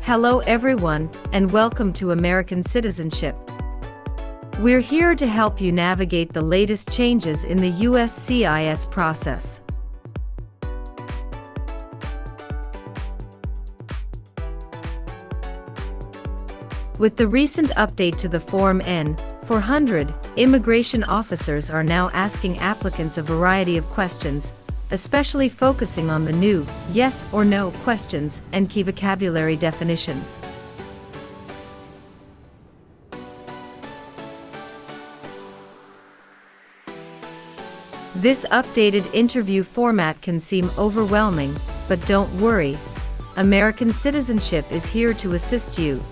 Hello everyone, and welcome to American Citizenship. We're here to help you navigate the latest changes in the USCIS process. With the recent update to the Form N-400, immigration officers are now asking applicants a variety of questions, especially focusing on the new yes or no questions and key vocabulary definitions. This updated interview format can seem overwhelming, but don't worry. American Citizenship is here to assist you.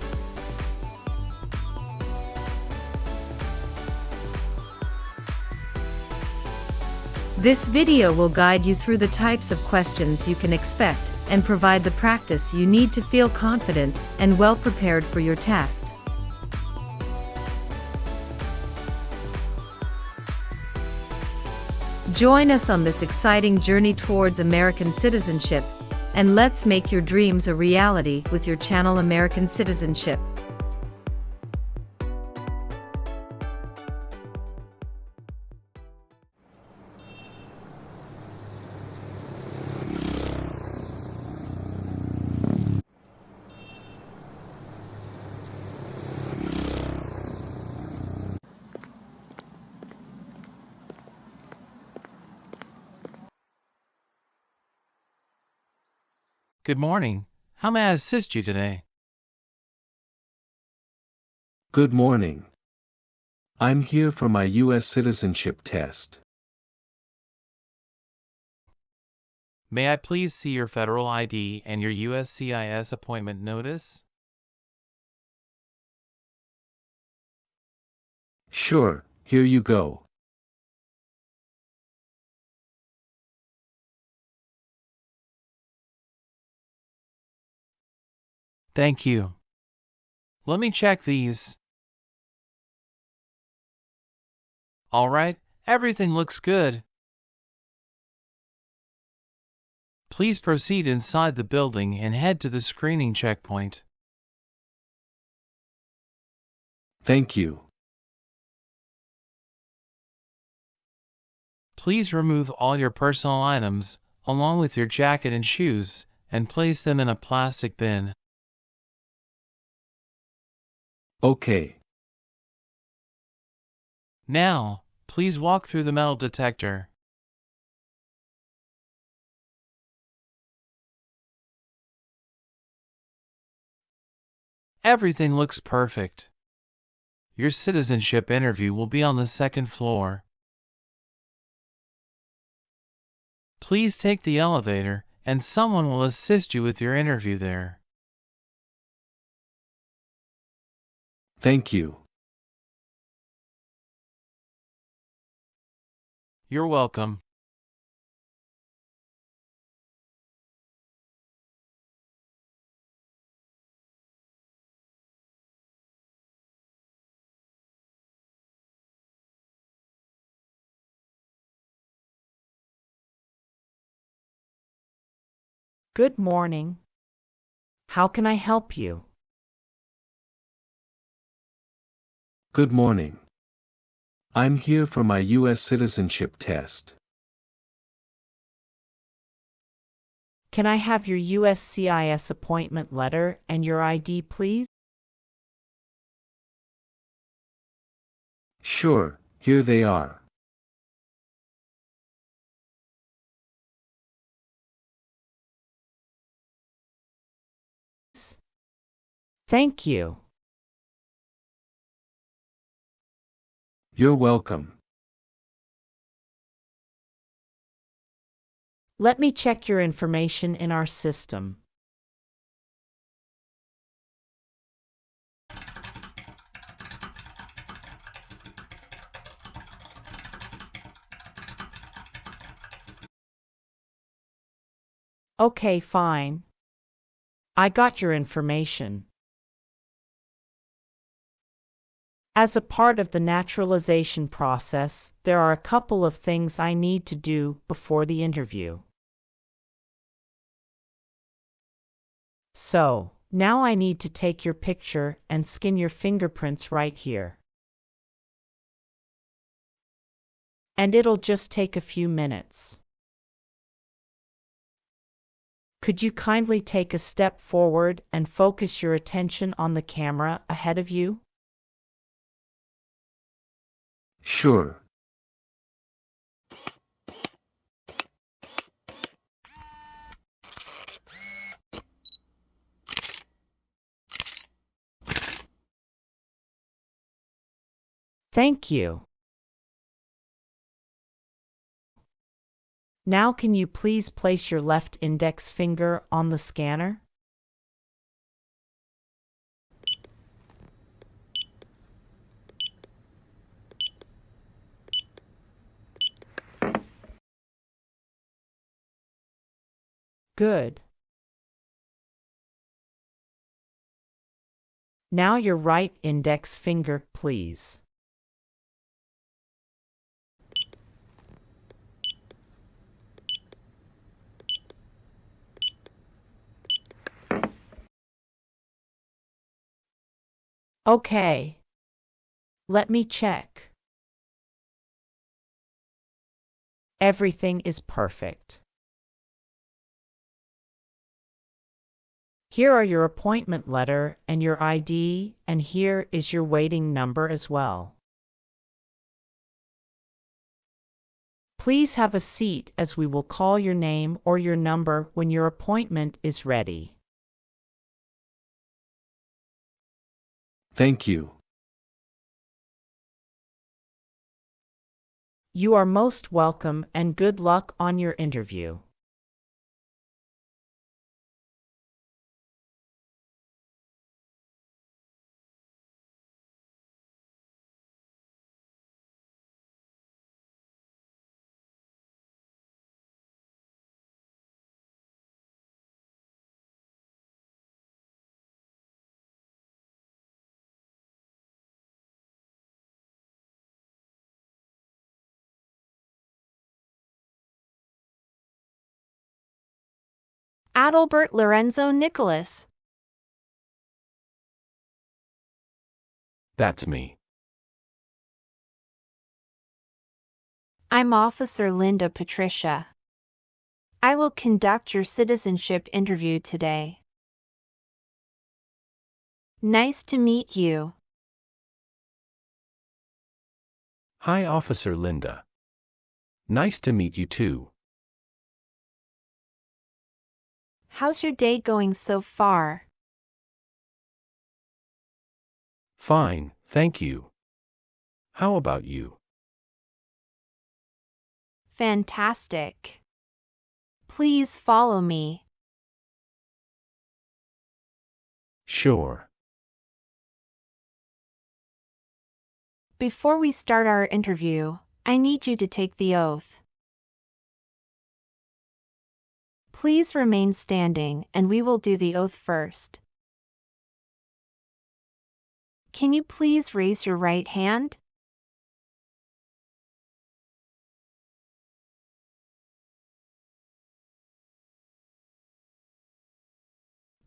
This video will guide you through the types of questions you can expect and provide the practice you need to feel confident and well prepared for your test. Join us on this exciting journey towards American citizenship, and let's make your dreams a reality with your channel American Citizenship. Good morning. How may I assist you today? Good morning. I'm here for my U.S. citizenship test. May I please see your federal ID and your USCIS appointment notice? Sure, here you go. Thank you. Let me check these. All right, everything looks good. Please proceed inside the building and head to the screening checkpoint. Thank you. Please remove all your personal items, along with your jacket and shoes, and place them in a plastic bin. Okay. Now, please walk through the metal detector. Everything looks perfect. Your citizenship interview will be on the second floor. Please take the elevator, and someone will assist you with your interview there. Thank you. You're welcome. Good morning. How can I help you? Good morning. I'm here for my U.S. citizenship test. Can I have your USCIS appointment letter and your ID, please? Sure, here they are. Thank you. You're welcome. Let me check your information in our system. Okay, fine. I got your information. As a part of the naturalization process, there are a couple of things I need to do before the interview. So, Now I need to take your picture and scan your fingerprints right here. And it'll just take a few minutes. Could you kindly take a step forward and focus your attention on the camera ahead of you? Sure. Thank you. Now can you please place your left index finger on the scanner? Good. Now your right index finger, please. Okay. Let me check. Everything is perfect. Here are your appointment letter and your ID, and here is your waiting number as well. Please have a seat as we will call your name or your number when your appointment is ready. Thank you. You are most welcome and good luck on your interview. Adalbert Lorenzo Nicholas. That's me. I'm Officer Linda Patricia. I will conduct your citizenship interview today. Nice to meet you. Hi, Officer Linda. Nice to meet you too. How's your day going so far? Fine, thank you. How about you? Fantastic. Please follow me. Sure. Before we start our interview, I need you to take the oath. Please remain standing and we will do the oath first. Can you please raise your right hand?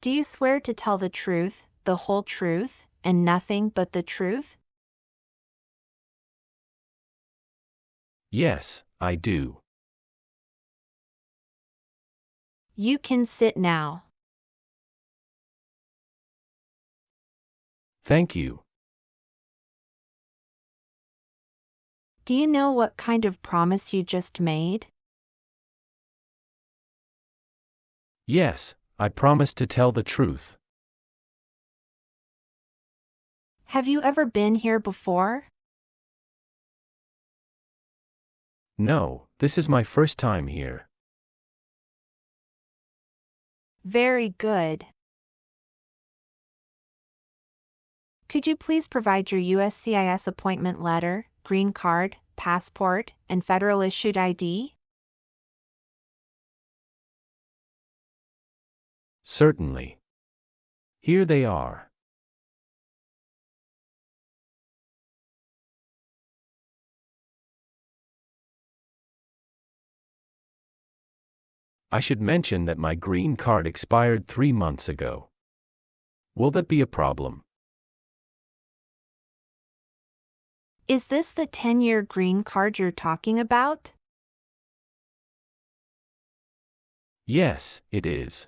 Do you swear to tell the truth, the whole truth, and nothing but the truth? Yes, I do. You can sit now. Thank you. Do you know what kind of promise you just made? Yes, I promise to tell the truth. Have you ever been here before? No, this is my first time here. Very good. Could you please provide your USCIS appointment letter, green card, passport, and federal issued ID? Certainly. Here they are. I should mention that my green card expired 3 months ago. Will that be a problem? Is this the 10-year green card you're talking about? Yes, it is.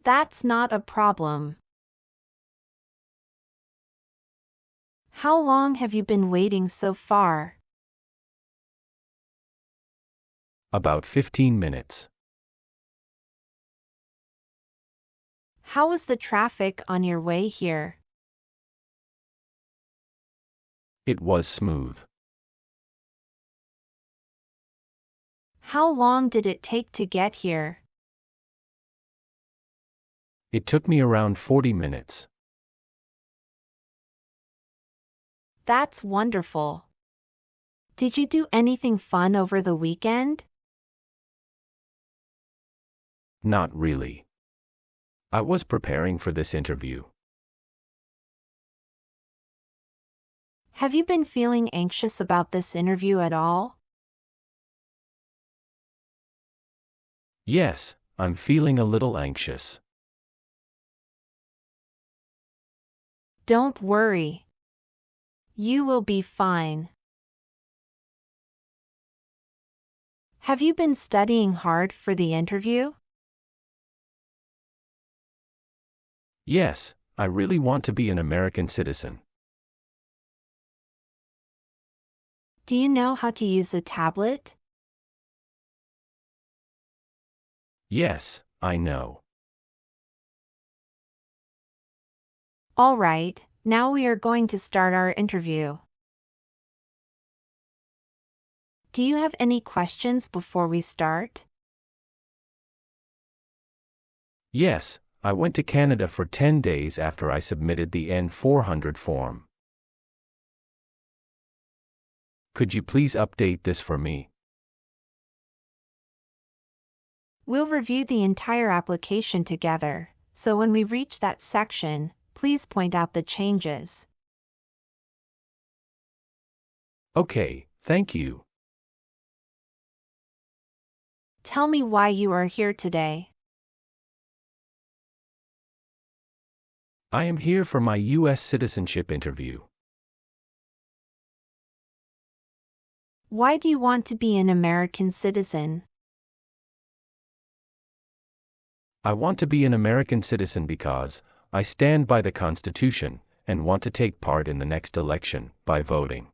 That's not a problem. How long have you been waiting so far? About 15 minutes. How was the traffic on your way here? It was smooth. How long did it take to get here? It took me around 40 minutes. That's wonderful. Did you do anything fun over the weekend? Not really. I was preparing for this interview. Have you been feeling anxious about this interview at all? Yes, I'm feeling a little anxious. Don't worry. You will be fine. Have you been studying hard for the interview? Yes, I really want to be an American citizen. Do you know how to use a tablet? Yes, I know. All right, now we are going to start our interview. Do you have any questions before we start? Yes, I went to Canada for 10 days after I submitted the N-400 form. Could you please update this for me? We'll review the entire application together, so when we reach that section, please point out the changes. Okay, thank you. Tell me why you are here today. I am here for my U.S. citizenship interview. Why do you want to be an American citizen? I want to be an American citizen because I stand by the Constitution and want to take part in the next election by voting.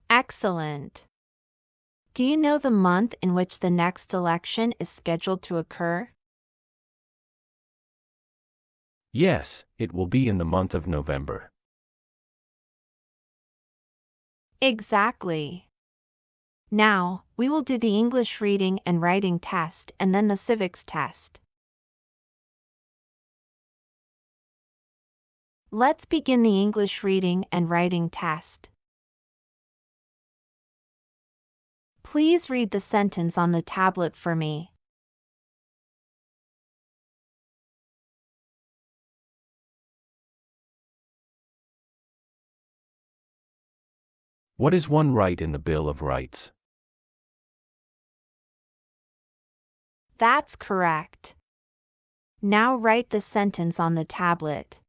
Excellent. Do you know the month in which the next election is scheduled to occur? Yes, it will be in the month of November. Exactly. Now, we will do the English reading and writing test and then the civics test. Let's begin the English reading and writing test. Please read the sentence on the tablet for me. What is one right in the Bill of Rights? That's correct. Now write the sentence on the tablet.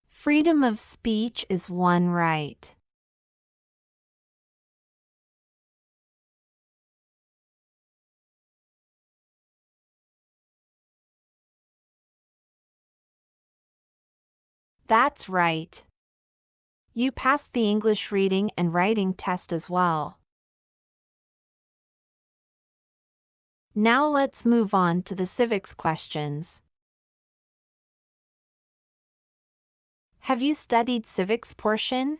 Freedom of speech is one right. That's right. You passed the English reading and writing test as well. Now let's move on to the civics questions. Have you studied civics portion?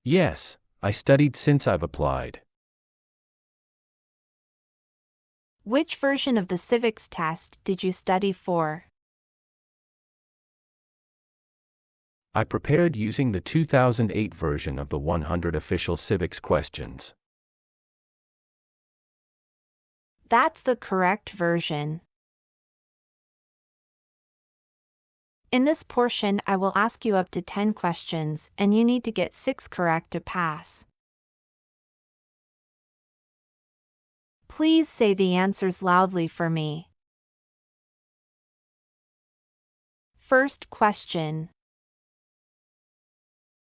Yes, I studied since I've applied. Which version of the civics test did you study for? I prepared using the 2008 version of the 100 official civics questions. That's the correct version. In this portion, I will ask you up to 10 questions, and you need to get 6 correct to pass. Please say the answers loudly for me. First question.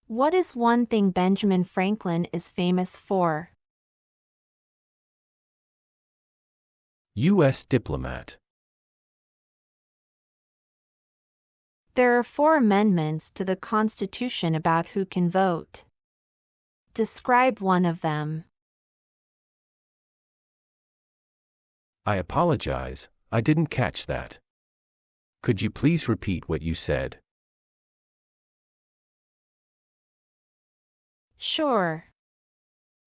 What is one thing Benjamin Franklin is famous for? U.S. diplomat. There are 4 amendments to the Constitution about who can vote. Describe one of them. I apologize, I didn't catch that. Could you please repeat what you said? Sure.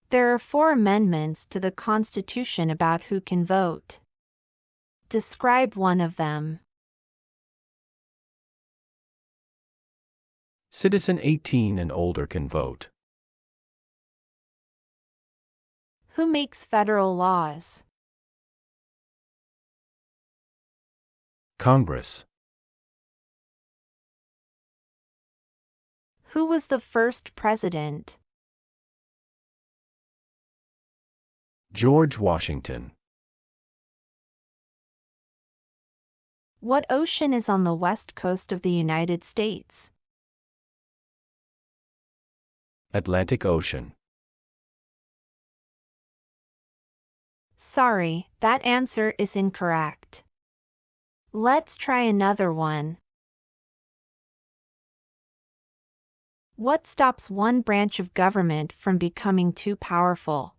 There are 4 amendments to the Constitution about who can vote. Describe one of them. Citizen 18 and older can vote. Who makes federal laws? Congress. Who was the first president? George Washington. What ocean is on the west coast of the United States? Atlantic Ocean. Sorry, that answer is incorrect. Let's try another one. What stops one branch of government from becoming too powerful?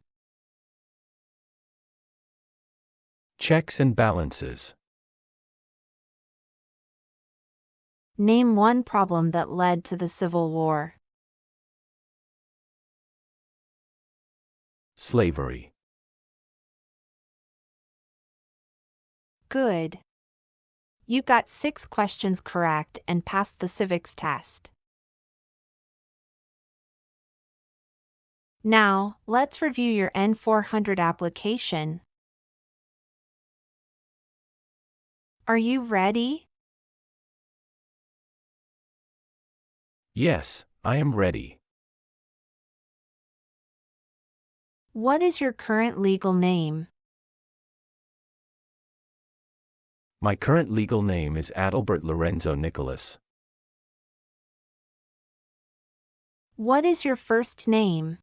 Checks and balances. Name one problem that led to the Civil War. Slavery. Good. You got 6 questions correct and passed the civics test. Now, let's review your N-400 application. Are you ready? Yes, I am ready. What is your current legal name? My current legal name is Adalbert Lorenzo Nicholas. What is your first name?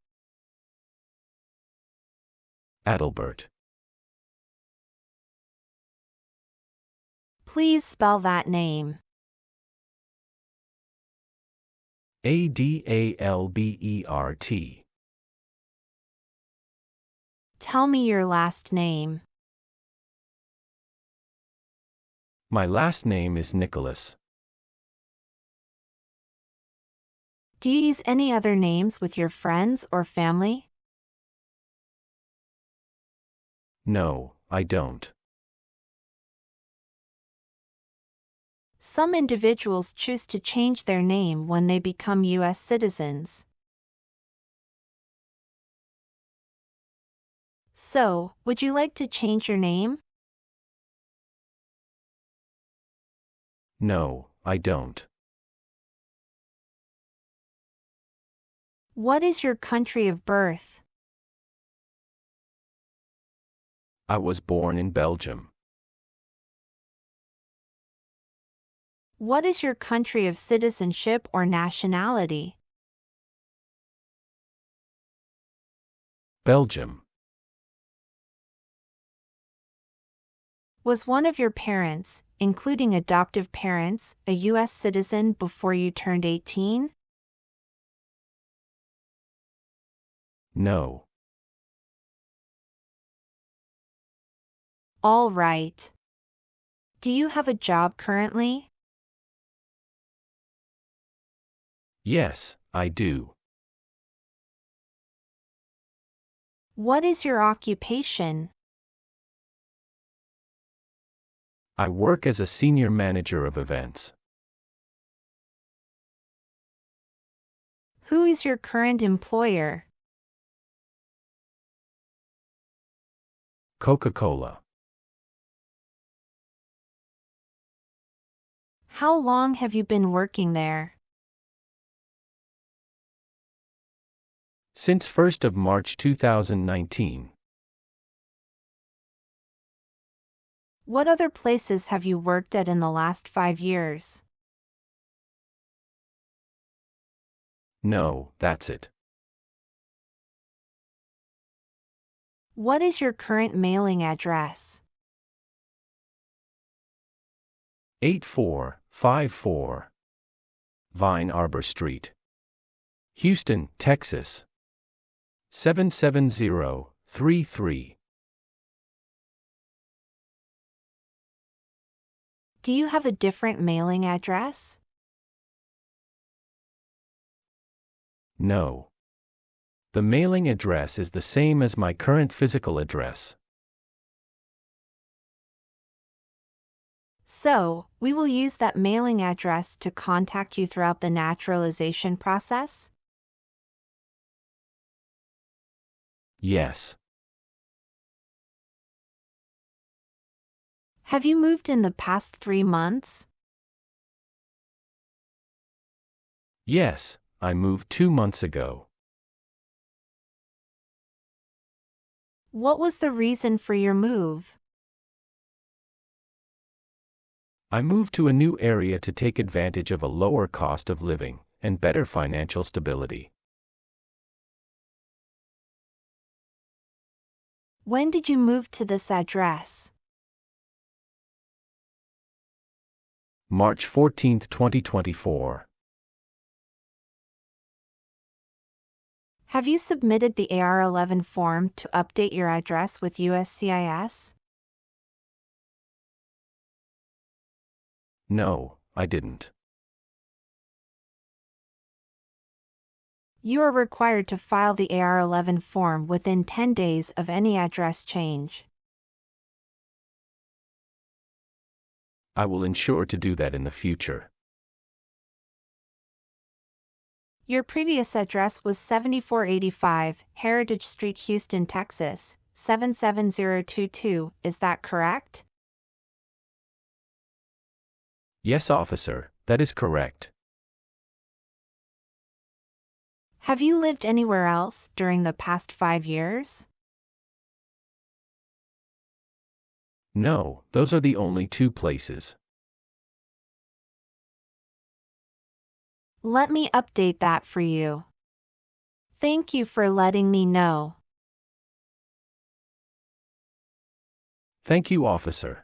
Adalbert. Please spell that name. Adalbert. Tell me your last name. My last name is Nicholas. Do you use any other names with your friends or family? No, I don't. Some individuals choose to change their name when they become U.S. citizens. So, would you like to change your name? No, I don't. What is your country of birth? I was born in Belgium. What is your country of citizenship or nationality? Belgium. Was one of your parents, including adoptive parents, a U.S. citizen before you turned 18? No. All right. Do you have a job currently? Yes, I do. What is your occupation? I work as a senior manager of events. Who is your current employer? Coca-Cola. How long have you been working there? Since 1st of March 2019. What other places have you worked at in the last 5 years? No, that's it. What is your current mailing address? 8454 Vine Arbor Street, Houston, Texas 77033. Do you have a different mailing address? No. The mailing address is the same as my current physical address. So, we will use that mailing address to contact you throughout the naturalization process? Yes. Have you moved in the past 3 months? Yes, I moved 2 months ago. What was the reason for your move? I moved to a new area to take advantage of a lower cost of living and better financial stability. When did you move to this address? March 14, 2024. Have you submitted the AR-11 form to update your address with USCIS? No, I didn't. You are required to file the AR-11 form within 10 days of any address change. I will ensure to do that in the future. Your previous address was 7485 Heritage Street, Houston, Texas, 77022, is that correct? Yes, officer, that is correct. Have you lived anywhere else during the past 5 years? No, those are the only 2 places. Let me update that for you. Thank you for letting me know. Thank you, officer.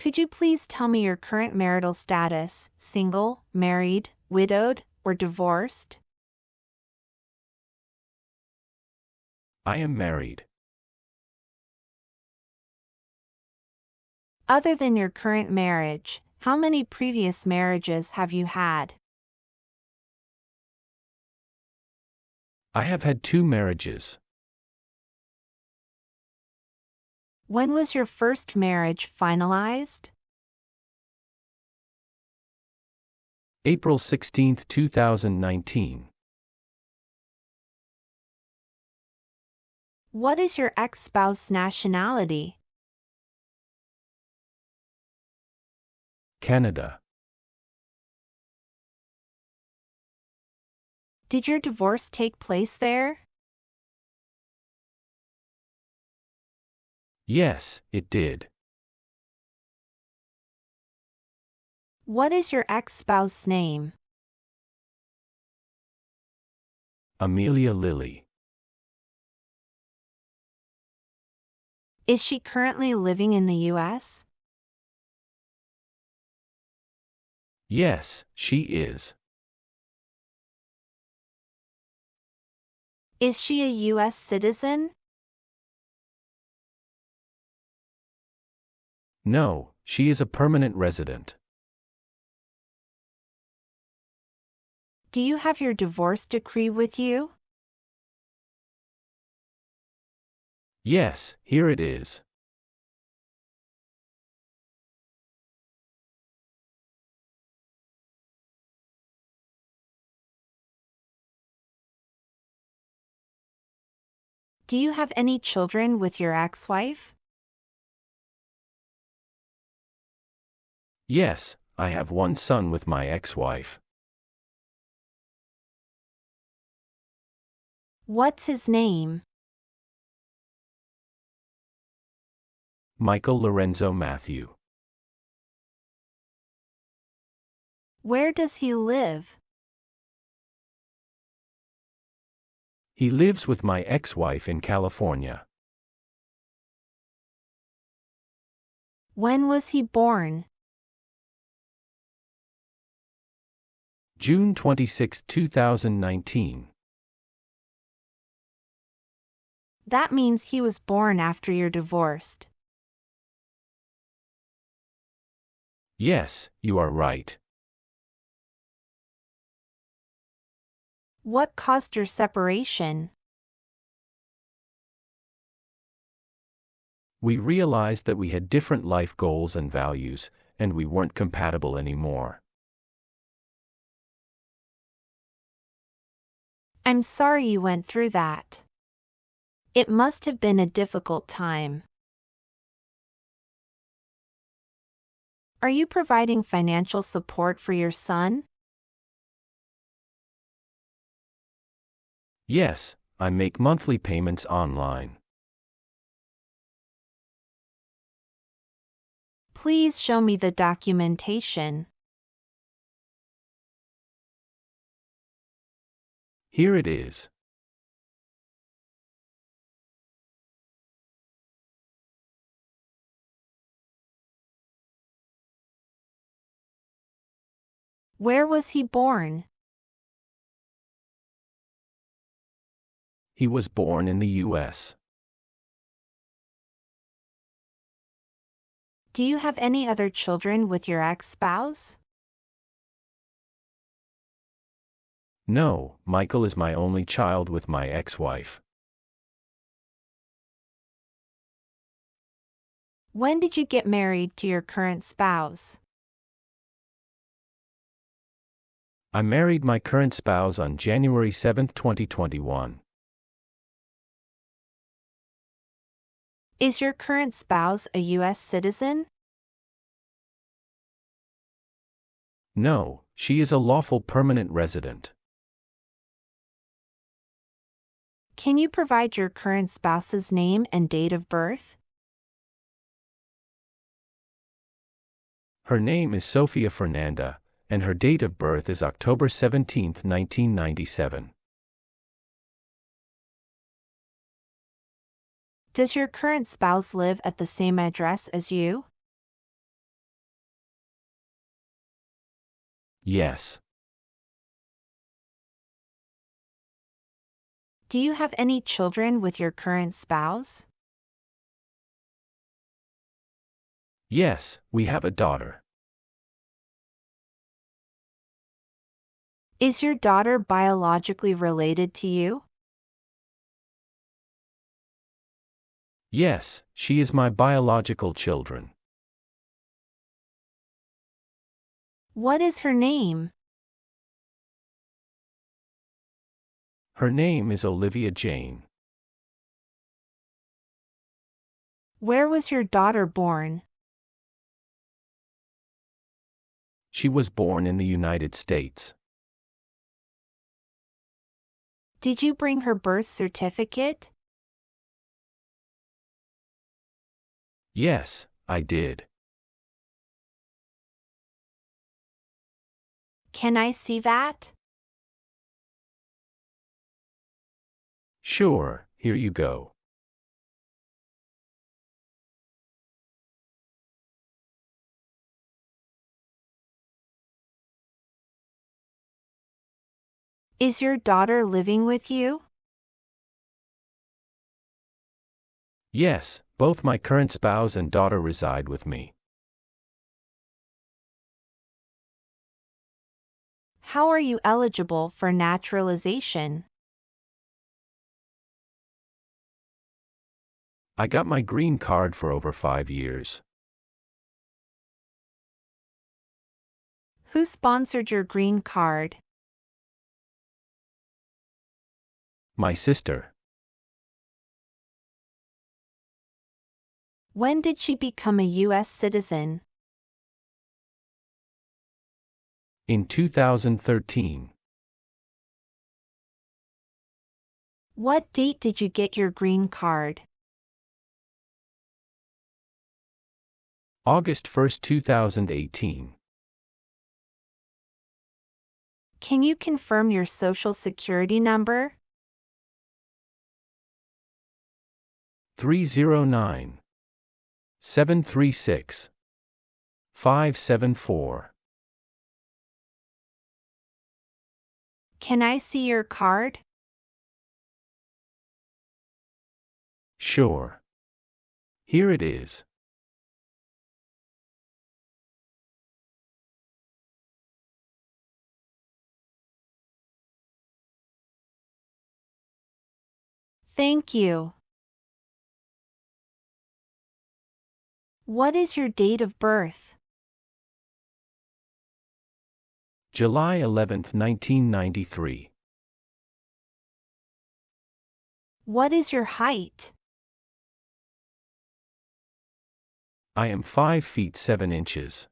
Could you please tell me your current marital status, single, married, widowed, or divorced? I am married. Other than your current marriage, how many previous marriages have you had? I have had 2 marriages. When was your first marriage finalized? April 16, 2019. What is your ex-spouse's nationality? Canada. Did your divorce take place there? Yes, it did. What is your ex-spouse's name? Amelia Lilly. Is she currently living in the U.S.? Yes, she is. Is she a U.S. citizen? No, she is a permanent resident. Do you have your divorce decree with you? Yes, here it is. Do you have any children with your ex-wife? Yes, I have one son with my ex-wife. What's his name? Michael Lorenzo Matthew. Where does he live? He lives with my ex-wife in California. When was he born? June 26, 2019. That means he was born after you're divorced. Yes, you are right. What caused your separation? We realized that we had different life goals and values, and we weren't compatible anymore. I'm sorry you went through that. It must have been a difficult time. Are you providing financial support for your son? Yes, I make monthly payments online. Please show me the documentation. Here it is. Where was he born? He was born in the U.S. Do you have any other children with your ex-spouse? No, Michael is my only child with my ex-wife. When did you get married to your current spouse? I married my current spouse on January 7, 2021. Is your current spouse a U.S. citizen? No, she is a lawful permanent resident. Can you provide your current spouse's name and date of birth? Her name is Sofia Fernanda, and her date of birth is October 17, 1997. Does your current spouse live at the same address as you? Yes. Do you have any children with your current spouse? Yes, we have a daughter. Is your daughter biologically related to you? Yes, she is my biological children. What is her name? Her name is Olivia Jane. Where was your daughter born? She was born in the United States. Did you bring her birth certificate? Yes, I did. Can I see that? Sure, here you go. Is your daughter living with you? Yes, both my current spouse and daughter reside with me. How are you eligible for naturalization? I got my green card for over 5 years. Who sponsored your green card? My sister. When did she become a U.S. citizen? In 2013. What date did you get your green card? August 1, 2018. Can you confirm your social security number? 309 736 574. Can I see your card? Sure. Here it is. Thank you. What is your date of birth? July 11, 1993. What is your height? I am 5 feet 7 inches.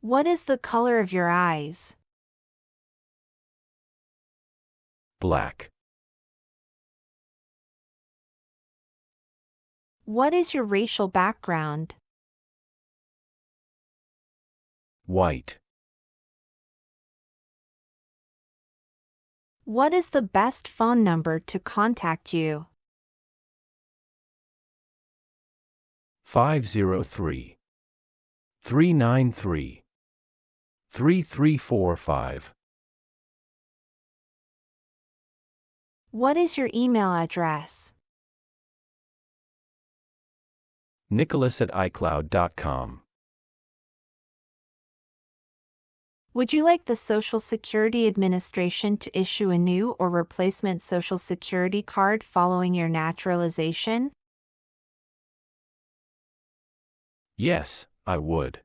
What is the color of your eyes? Black. What is your racial background? White. What is the best phone number to contact you? 503 393 3345. What is your email address? Nicholas@icloud.com. Would you like the Social Security Administration to issue a new or replacement Social Security card following your naturalization? Yes, I would.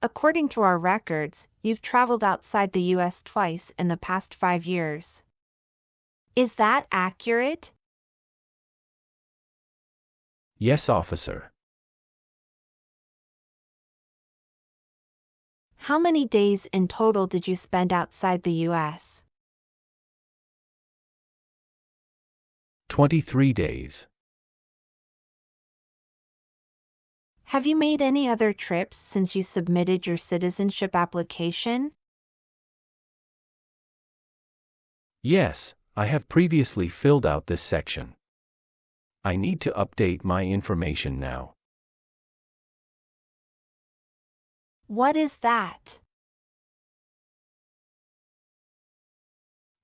According to our records, you've traveled outside the U.S. twice in the past 5 years. Is that accurate? Yes, officer. How many days in total did you spend outside the U.S.? 23 days. Have you made any other trips since you submitted your citizenship application? Yes, I have previously filled out this section. I need to update my information now. What is that?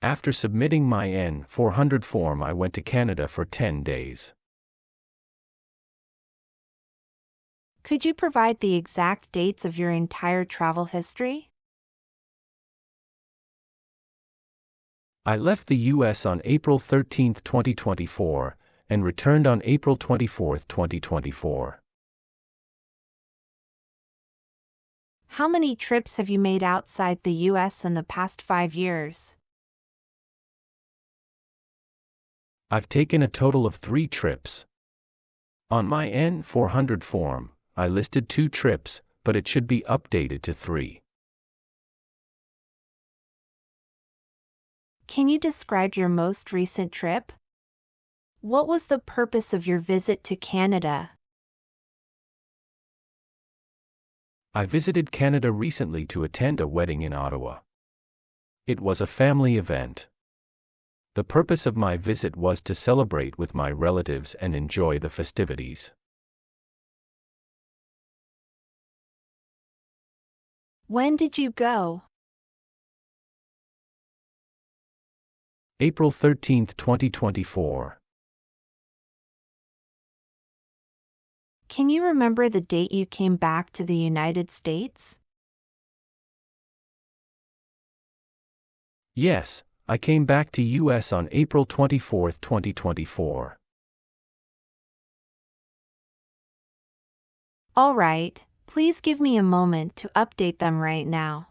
After submitting my N-400 form, I went to Canada for 10 days. Could you provide the exact dates of your entire travel history? I left the U.S. on April 13, 2024, and returned on April 24, 2024. How many trips have you made outside the U.S. in the past 5 years? I've taken a total of 3 trips. On my N-400 form, I listed 2 trips, but it should be updated to 3. Can you describe your most recent trip? What was the purpose of your visit to Canada? I visited Canada recently to attend a wedding in Ottawa. It was a family event. The purpose of my visit was to celebrate with my relatives and enjoy the festivities. When did you go? April 13, 2024. Can you remember the date you came back to the United States? Yes, I came back to U.S. on April 24, 2024. All right, please give me a moment to update them right now.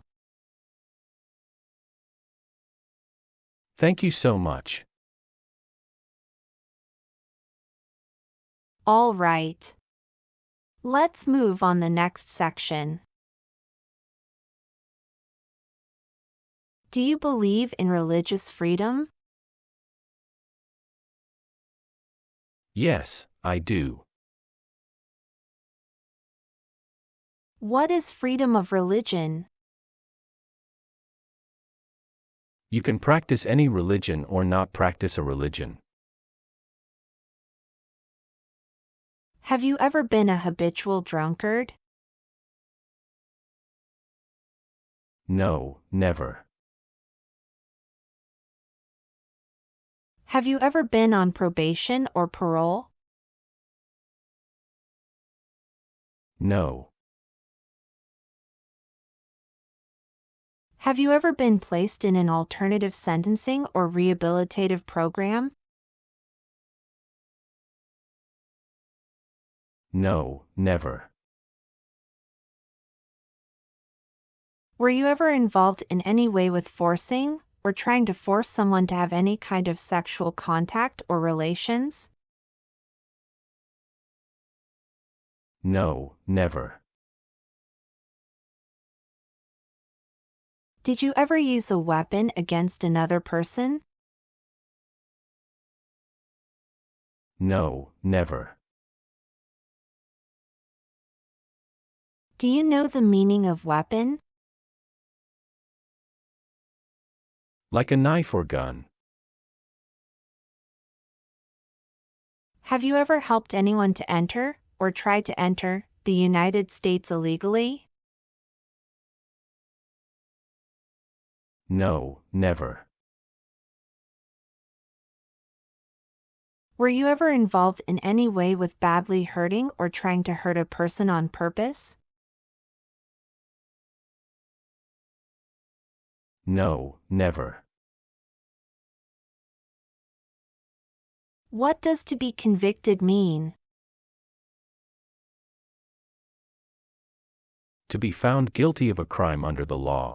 Thank you so much. All right. Let's move on the next section. Do you believe in religious freedom? Yes, I do. What is freedom of religion? You can practice any religion or not practice a religion. Have you ever been a habitual drunkard? No, never. Have you ever been on probation or parole? No. Have you ever been placed in an alternative sentencing or rehabilitative program? No, never. Were you ever involved in any way with forcing, or trying to force someone to have any kind of sexual contact or relations? No, never. Did you ever use a weapon against another person? No, never. Do you know the meaning of weapon? Like a knife or gun. Have you ever helped anyone to enter, or try to enter, the United States illegally? No, never. Were you ever involved in any way with badly hurting or trying to hurt a person on purpose? No, never. What does to be convicted mean? To be found guilty of a crime under the law.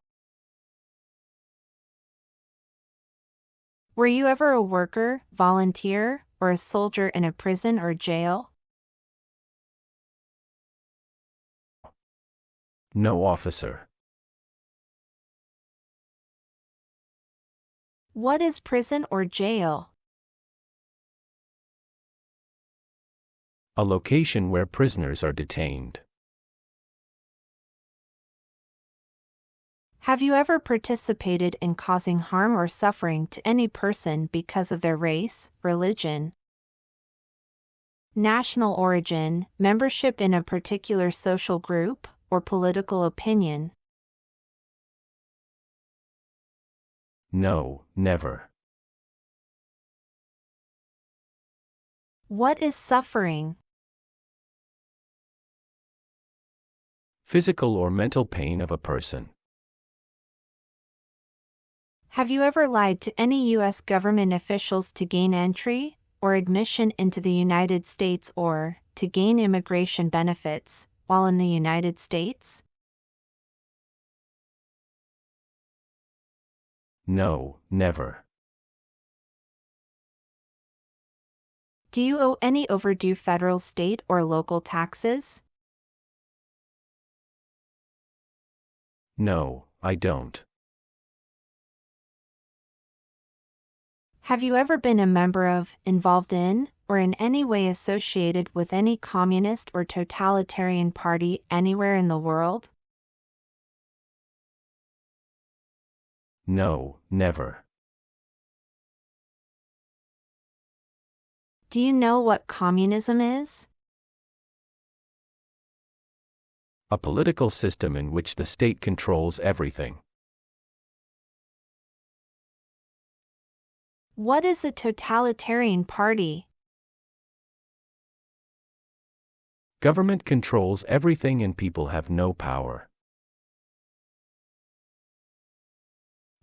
Were you ever a worker, volunteer, or a soldier in a prison or jail? No, officer. What is prison or jail? A location where prisoners are detained. Have you ever participated in causing harm or suffering to any person because of their race, religion, national origin, membership in a particular social group, or political opinion? No, never. What is suffering? Physical or mental pain of a person. Have you ever lied to any U.S. government officials to gain entry or admission into the United States or to gain immigration benefits while in the United States? No, never. Do you owe any overdue federal, state, or local taxes? No, I don't. Have you ever been a member of, involved in, or in any way associated with any communist or totalitarian party anywhere in the world? No, never. Do you know what communism is? A political system in which the state controls everything. What is a totalitarian party? Government controls everything and people have no power.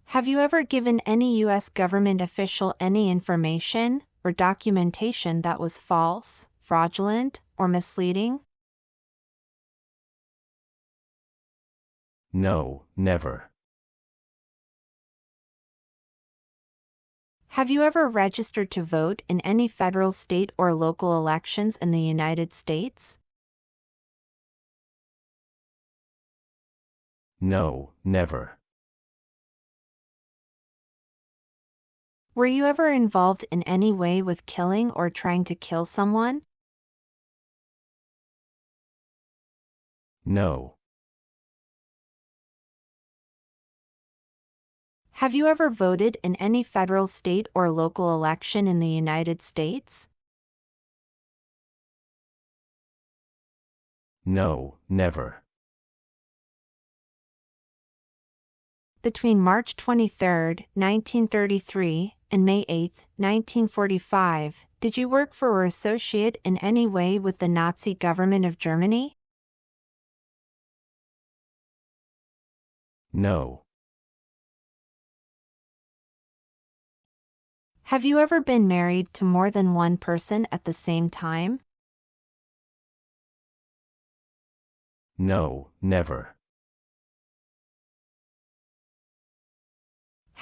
Have you ever given any U.S. government official any information or documentation that was false, fraudulent, or misleading? No, never. Have you ever registered to vote in any federal, state, or local elections in the United States? No, never. Were you ever involved in any way with killing or trying to kill someone? No. Have you ever voted in any federal, state, or local election in the United States? No, never. Between March 23, 1933, and May 8, 1945, did you work for or associate in any way with the Nazi government of Germany? No. Have you ever been married to more than one person at the same time? No, never.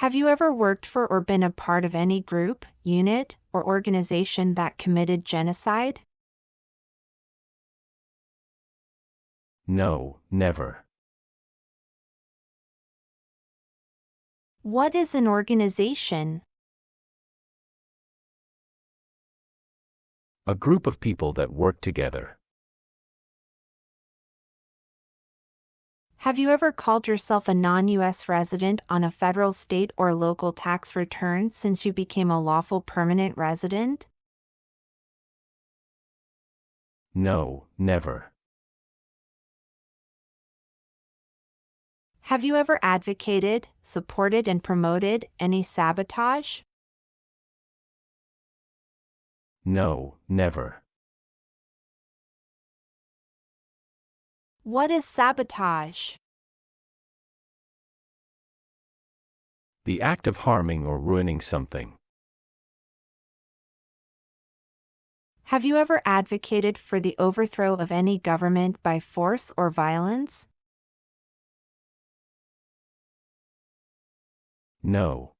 Have you ever worked for or been a part of any group, unit, or organization that committed genocide? No, never. What is an organization? A group of people that work together. Have you ever called yourself a non-U.S. resident on a federal, state, or local tax return since you became a lawful permanent resident? No, never. Have you ever advocated, supported, and promoted any sabotage? No, never. What is sabotage? The act of harming or ruining something. Have you ever advocated for the overthrow of any government by force or violence? No.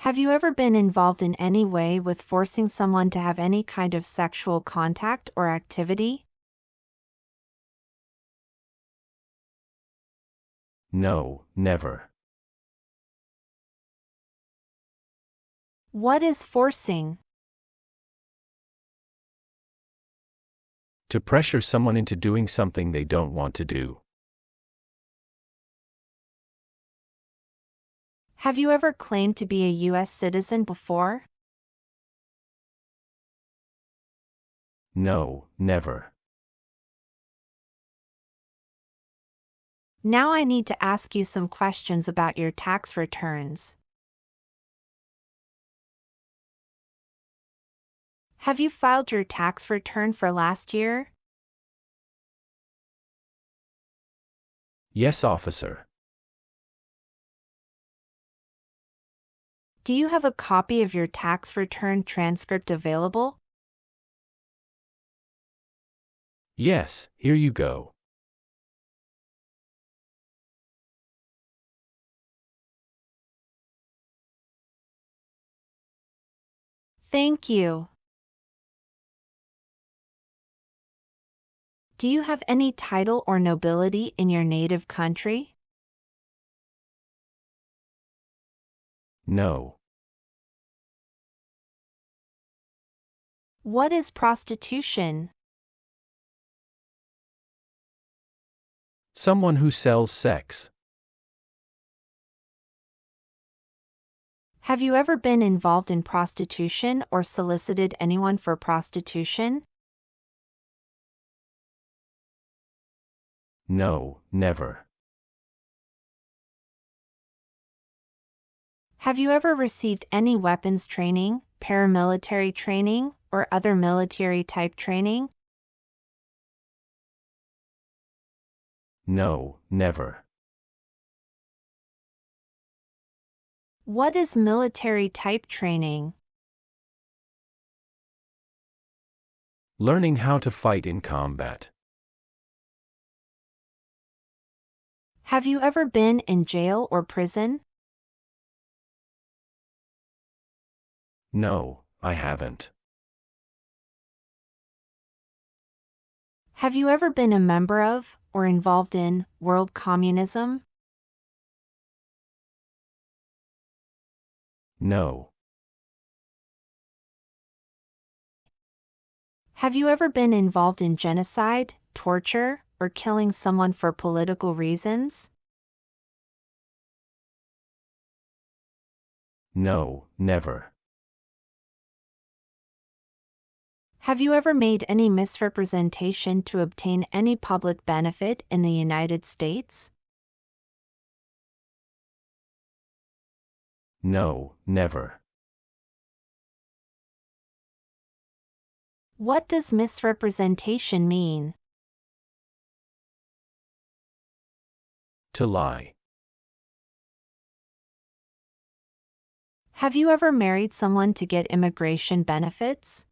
Have you ever been involved in any way with forcing someone to have any kind of sexual contact or activity? No, never. What is forcing? To pressure someone into doing something they don't want to do. Have you ever claimed to be a U.S. citizen before? No, never. Now I need to ask you some questions about your tax returns. Have you filed your tax return for last year? Yes, officer. Do you have a copy of your tax return transcript available? Yes, here you go. Thank you. Do you have any title or nobility in your native country? No. What is prostitution? Someone who sells sex. Have you ever been involved in prostitution or solicited anyone for prostitution? No, never. Have you ever received any weapons training, paramilitary training, or other military type training? No, never. What is military type training? Learning how to fight in combat. Have you ever been in jail or prison? No, I haven't. Have you ever been a member of, or involved in, world communism? No. Have you ever been involved in genocide, torture, or killing someone for political reasons? No, never. Have you ever made any misrepresentation to obtain any public benefit in the United States? No, never. What does misrepresentation mean? To lie. Have you ever married someone to get immigration benefits?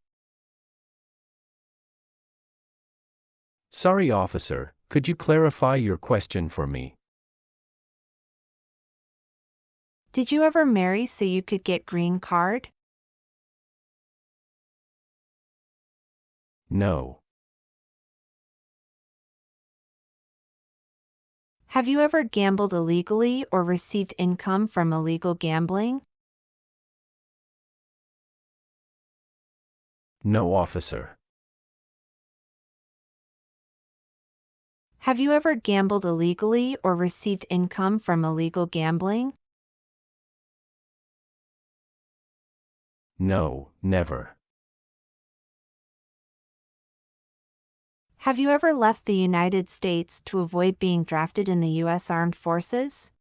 Sorry, officer, could you clarify your question for me? Did you ever marry so you could get green card? No. Have you ever gambled illegally or received income from illegal gambling? No, officer. Have you ever gambled illegally or received income from illegal gambling? No, never. Have you ever left the United States to avoid being drafted in the U.S. Armed Forces?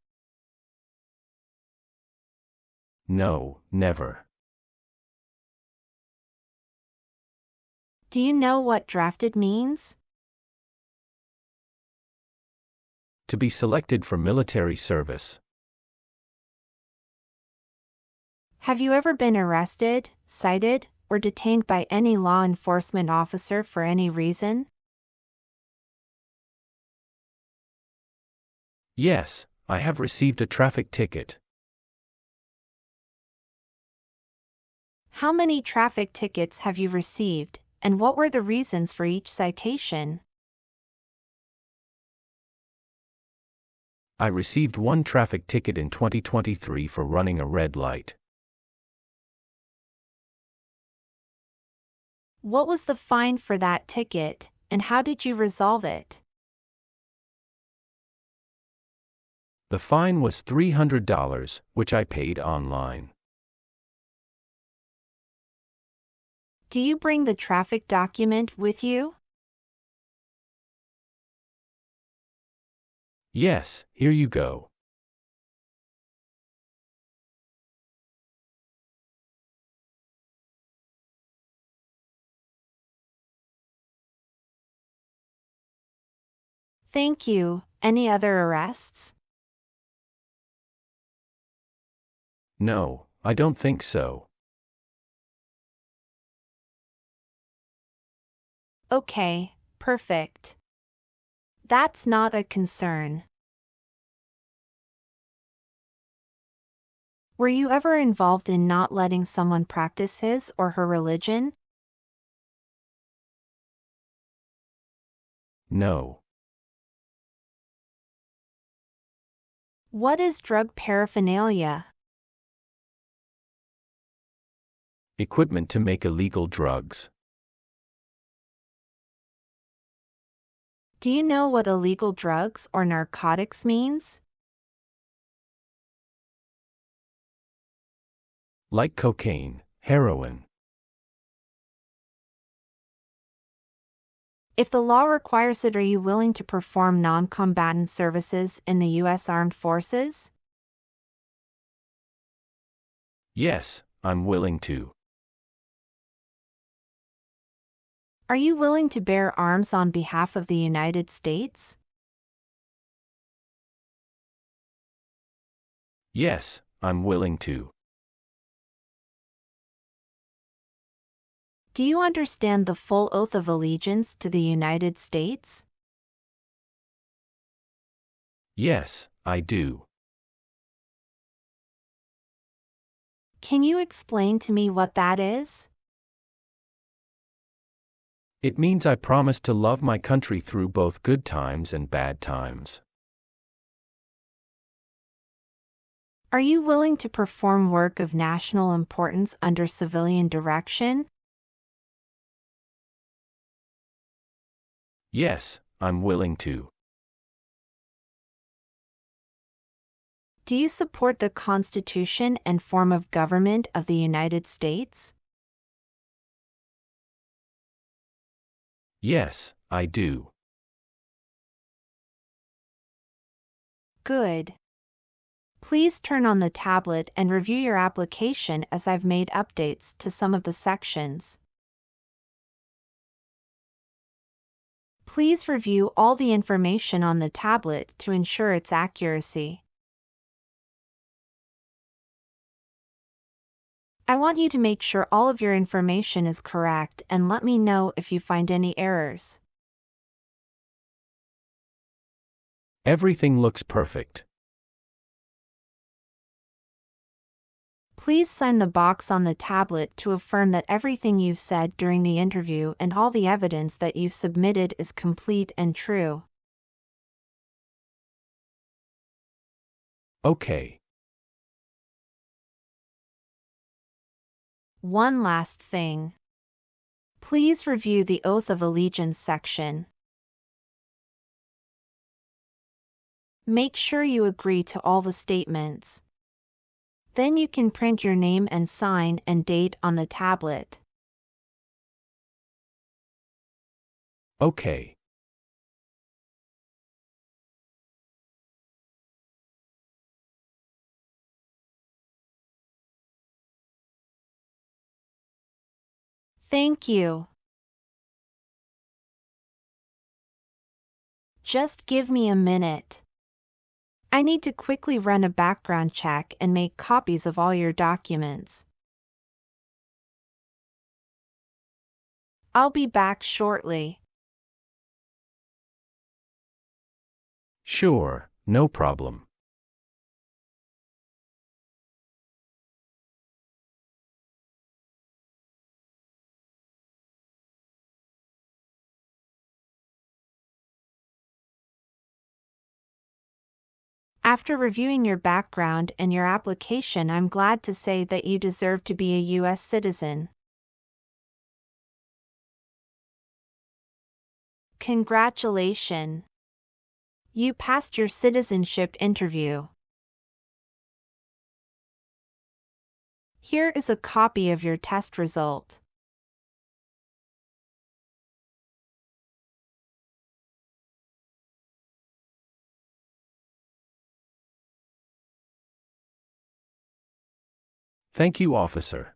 No, never. Do you know what drafted means? To be selected for military service. Have you ever been arrested, cited, or detained by any law enforcement officer for any reason? Yes, I have received a traffic ticket. How many traffic tickets have you received, and what were the reasons for each citation? I received one traffic ticket in 2023 for running a red light. What was the fine for that ticket, and how did you resolve it? The fine was $300, which I paid online. Do you bring the traffic document with you? Yes, here you go. Thank you. Any other arrests? No, I don't think so. Okay, perfect. That's not a concern. Were you ever involved in not letting someone practice his or her religion? No. What is drug paraphernalia? Equipment to make illegal drugs. Do you know what illegal drugs or narcotics means? Like cocaine, heroin. If the law requires it, are you willing to perform non-combatant services in the U.S. Armed Forces? Yes, I'm willing to. Are you willing to bear arms on behalf of the United States? Yes, I'm willing to. Do you understand the full oath of allegiance to the United States? Yes, I do. Can you explain to me what that is? It means I promise to love my country through both good times and bad times. Are you willing to perform work of national importance under civilian direction? Yes, I'm willing to. Do you support the Constitution and form of government of the United States? Yes, I do. Good. Please turn on the tablet and review your application as I've made updates to some of the sections. Please review all the information on the tablet to ensure its accuracy. I want you to make sure all of your information is correct and let me know if you find any errors. Everything looks perfect. Please sign the box on the tablet to affirm that everything you've said during the interview and all the evidence that you've submitted is complete and true. Okay. One last thing. Please review the Oath of Allegiance section. Make sure you agree to all the statements. Then you can print your name and sign and date on the tablet. Okay. Thank you. Just give me a minute. I need to quickly run a background check and make copies of all your documents. I'll be back shortly. Sure, no problem. After reviewing your background and your application, I'm glad to say that you deserve to be a U.S. citizen. Congratulations! You passed your citizenship interview. Here is a copy of your test result. Thank you, officer.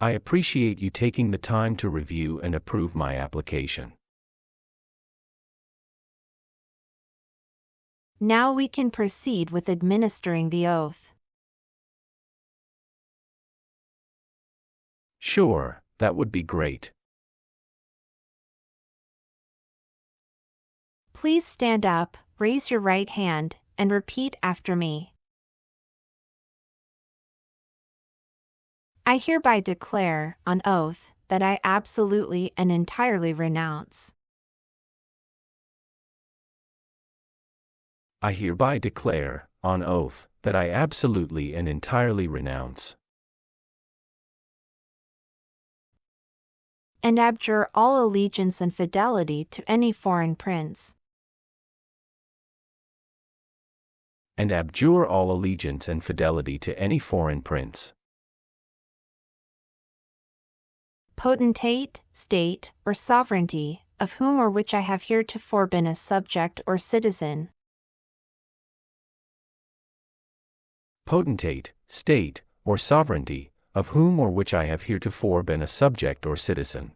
I appreciate you taking the time to review and approve my application. Now we can proceed with administering the oath. Sure, that would be great. Please stand up, raise your right hand, and repeat after me. I hereby declare, on oath, that I absolutely and entirely renounce. I hereby declare, on oath, that I absolutely and entirely renounce And abjure all allegiance and fidelity to any foreign prince, and abjure all allegiance and fidelity to any foreign prince, potentate, state, or sovereignty, of whom or which I have heretofore been a subject or citizen, potentate, state, or sovereignty, of whom or which I have heretofore been a subject or citizen,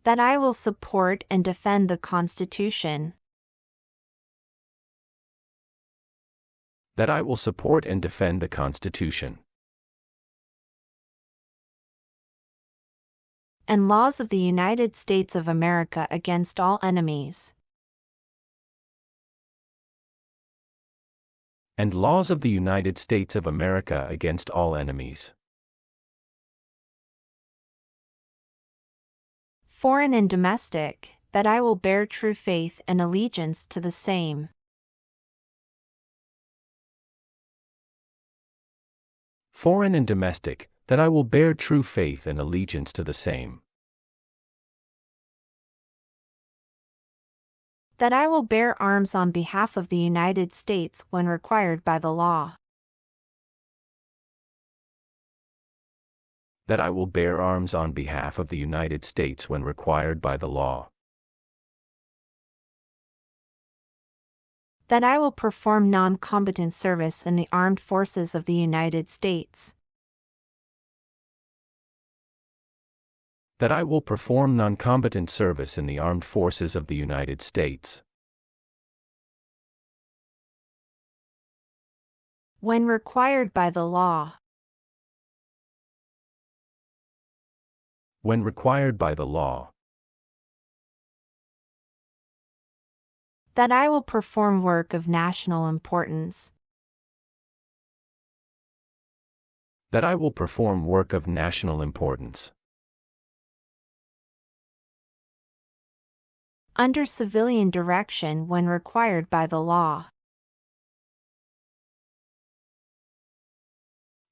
that I will support and defend the Constitution, that I will support and defend the Constitution, and laws of the United States of America against all enemies, and laws of the United States of America against all enemies, Foreign and domestic, that I will bear true faith and allegiance to the same. Foreign and domestic, that I will bear true faith and allegiance to the same. That I will bear arms on behalf of the United States when required by the law. That I will bear arms on behalf of the United States when required by the law. That I will perform non-combatant service in the armed forces of the United States. That I will perform non-combatant service in the armed forces of the United States. When required by the law. When required by the law. That I will perform work of national importance. That I will perform work of national importance. Under civilian direction when required by the law.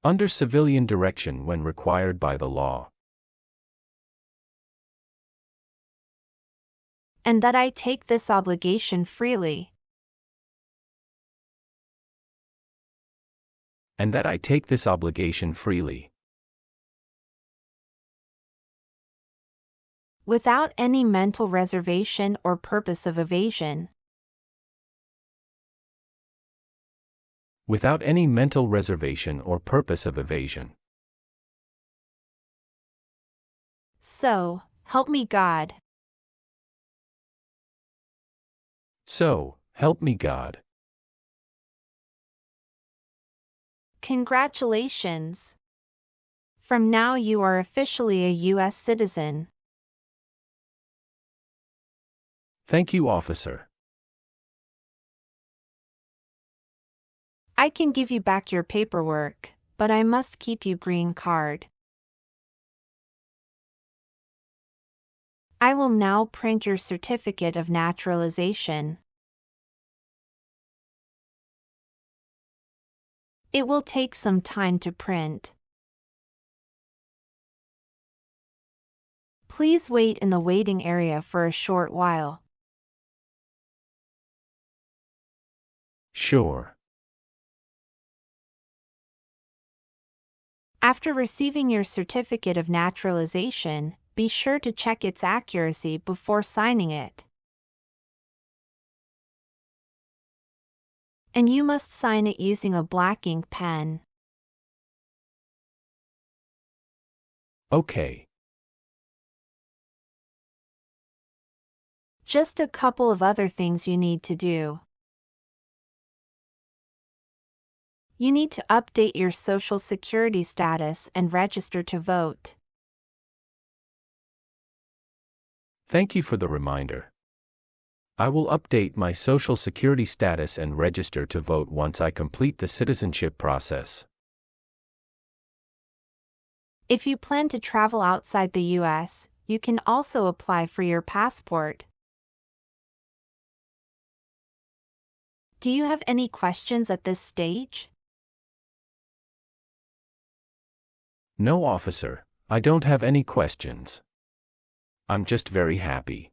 Under civilian direction when required by the law. And that I take this obligation freely. And that I take this obligation freely. Without any mental reservation or purpose of evasion. Without any mental reservation or purpose of evasion. So, help me God. So, help me God. Congratulations. From now you are officially a U.S. citizen. Thank you, officer. I can give you back your paperwork, but I must keep your green card. I will now print your certificate of naturalization. It will take some time to print. Please wait in the waiting area for a short while. Sure. After receiving your certificate of naturalization, be sure to check its accuracy before signing it. And you must sign it using a black ink pen. Okay. Just a couple of other things you need to do. You need to update your Social Security status and register to vote. Thank you for the reminder. I will update my Social Security status and register to vote once I complete the citizenship process. If you plan to travel outside the U.S., you can also apply for your passport. Do you have any questions at this stage? No, officer, I don't have any questions. I'm just very happy.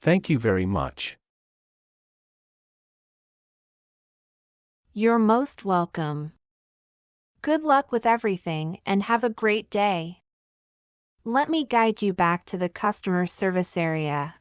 Thank you very much. You're most welcome. Good luck with everything and have a great day. Let me guide you back to the customer service area.